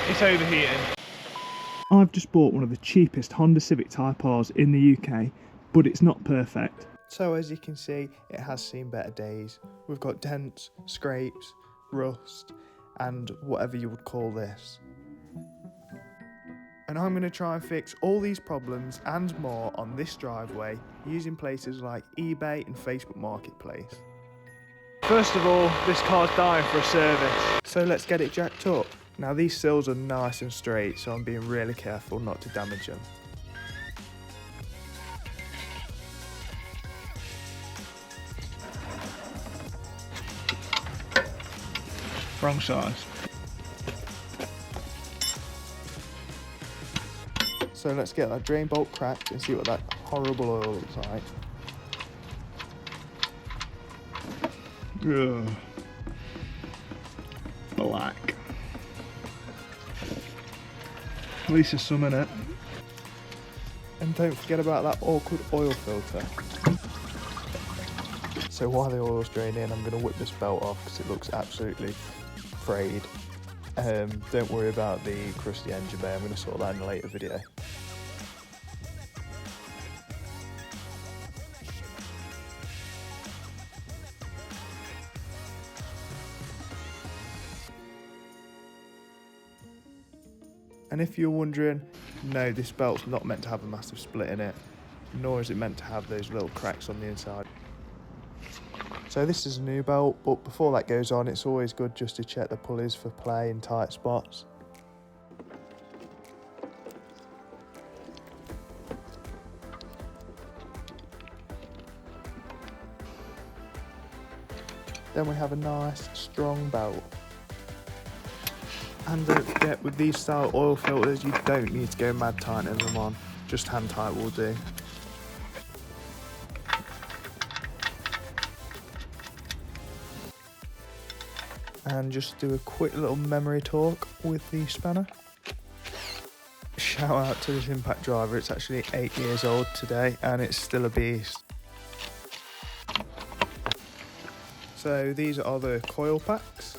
it's overheating. I've just bought one of the cheapest Honda Civic Type Rs in the UK, but it's not perfect. So as you can see, it has seen better days. We've got dents, scrapes, rust, and whatever you would call this. And I'm going to try and fix all these problems and more on this driveway using places like eBay and Facebook Marketplace. First of all, this car's dying for a service. So let's get it jacked up. Now these sills are nice and straight, so I'm being really careful not to damage them. Wrong size. So let's get that drain bolt cracked and see what that horrible oil looks like. Ugh. Black. At least there's some in it. And don't forget about that awkward oil filter. So while the oil's draining, I'm going to whip this belt off because it looks absolutely frayed. Don't worry about the crusty engine bay, I'm going to sort that in a later video. And if you're wondering, no, this belt's not meant to have a massive split in it, nor is it meant to have those little cracks on the inside. So this is a new belt, but before that goes on, it's always good just to check the pulleys for play in tight spots. Then we have a nice strong belt. And don't forget, with these style oil filters, you don't need to go mad tightening them on, just hand tight will do. And just do a quick little memory talk with the spanner. Shout out to this impact driver, it's actually 8 years old today and it's still a beast. So these are the coil packs.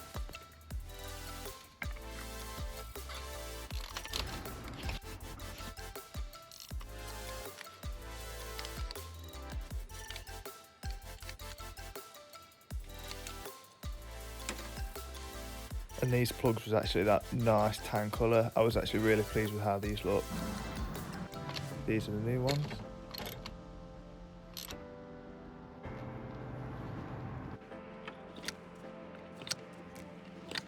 And these plugs was actually that nice tan colour. I was actually really pleased with how these look. These are the new ones.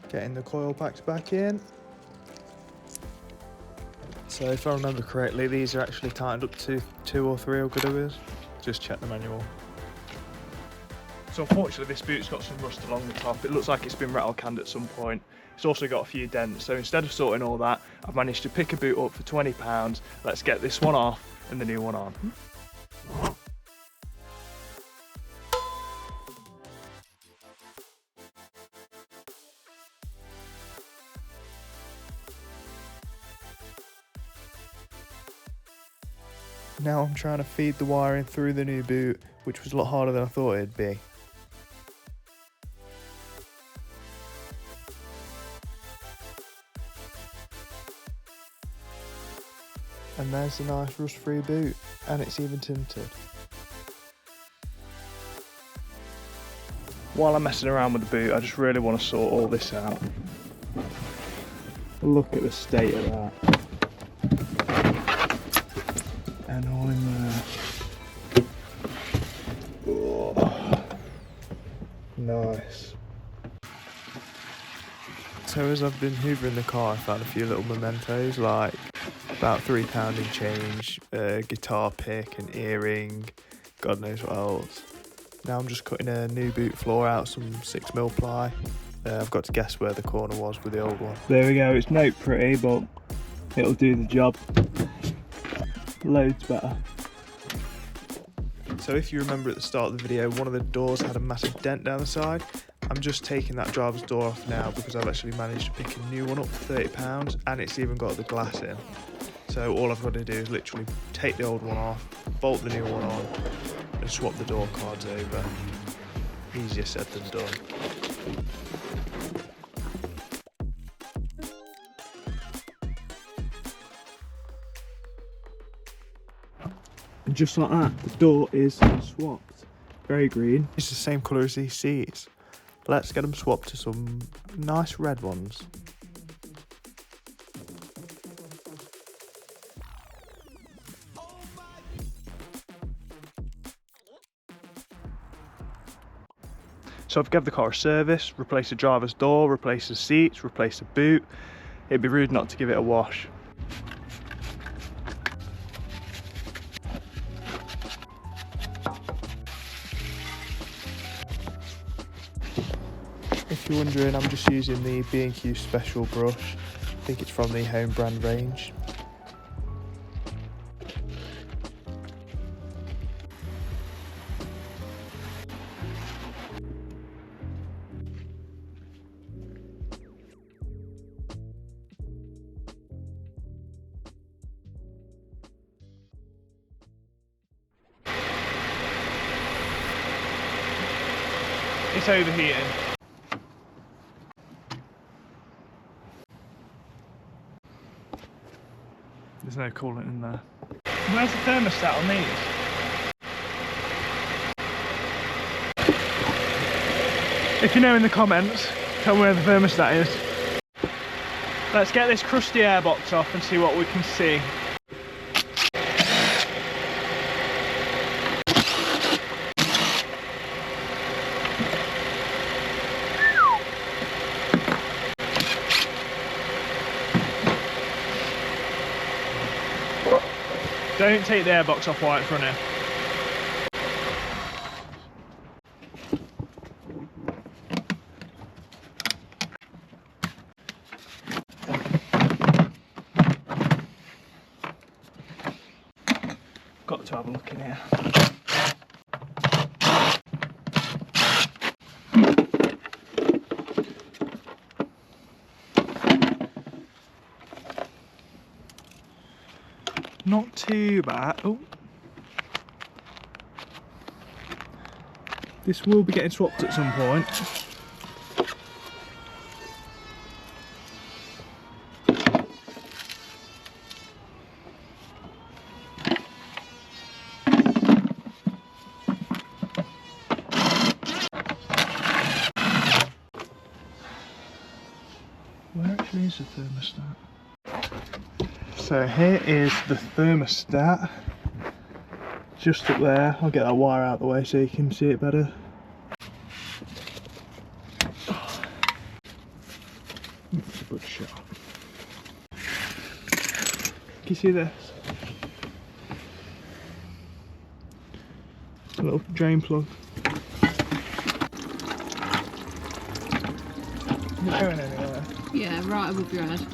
Getting the coil packs back in. So if I remember correctly, these are actually tightened up to 2 or 3 or good it is. Just check the manual. So unfortunately this boot's got some rust along the top. It looks like it's been rattle canned at some point. It's also got a few dents, so instead of sorting all that, I've managed to pick a boot up for £20. Let's get this one off and the new one on. Now I'm trying to feed the wiring through the new boot, which was a lot harder than I thought it'd be. And there's a nice rust-free boot, and it's even tinted. While I'm messing around with the boot, I just really want to sort all this out. Look at the state of that. And all in there. Oh, nice. So as I've been hoovering the car, I found a few little mementos, like about £3 in change, a guitar pick, an earring, God knows what else. Now I'm just cutting a new boot floor out, some 6mm ply. I've got to guess where the corner was with the old one. There we go, it's not pretty, but it'll do the job. Loads better. So if you remember at the start of the video, one of the doors had a massive dent down the side. I'm just taking that driver's door off now because I've actually managed to pick a new one up for £30 and it's even got the glass in. So all I've got to do is literally take the old one off, bolt the new one on and swap the door cards over. Easier said than done. And just like that, the door is swapped. Very green. It's the same colour as these seats. Let's get them swapped to some nice red ones. So I've given the car a service, replaced the driver's door, replaced the seats, replaced the boot. It'd be rude not to give it a wash. If you're wondering, I'm just using the B&Q Special brush. I think it's from the home brand range. It's overheating. There's no coolant in there. Where's the thermostat on these? If you know in the comments, tell me where the thermostat is. Let's get this crusty airbox off and see what we can see. Don't take the airbox off while it's running. Got to have a look in here. Not too bad. Oh, this will be getting swapped at some point. Where actually is the thermostat? So here is the thermostat, just up there. I'll get that wire out of the way so you can see it better. That's a good shot. Can you see this? It's a little drain plug. Not going anywhere. Yeah, right above your head.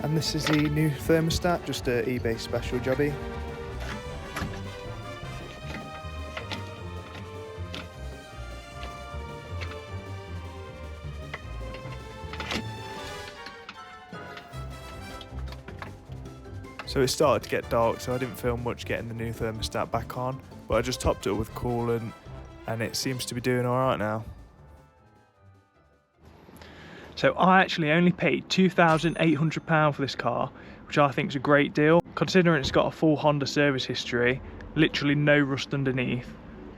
And this is the new thermostat, just a eBay special jobby. So it started to get dark, so I didn't feel much getting the new thermostat back on, but I just topped it with coolant and it seems to be doing alright now. So I actually only paid £2,800 for this car, which I think is a great deal, considering it's got a full Honda service history, literally no rust underneath,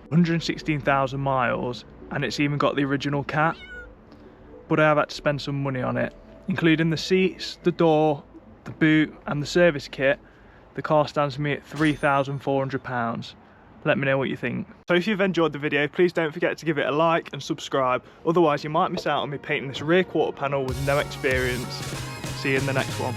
116,000 miles, and it's even got the original cat. But I have had to spend some money on it, including the seats, the door, the boot and the service kit. The car stands me at £3,400. Let me know what you think. So if you've enjoyed the video, please don't forget to give it a like and subscribe, otherwise you might miss out on me painting this rear quarter panel with no experience. See you in the next one.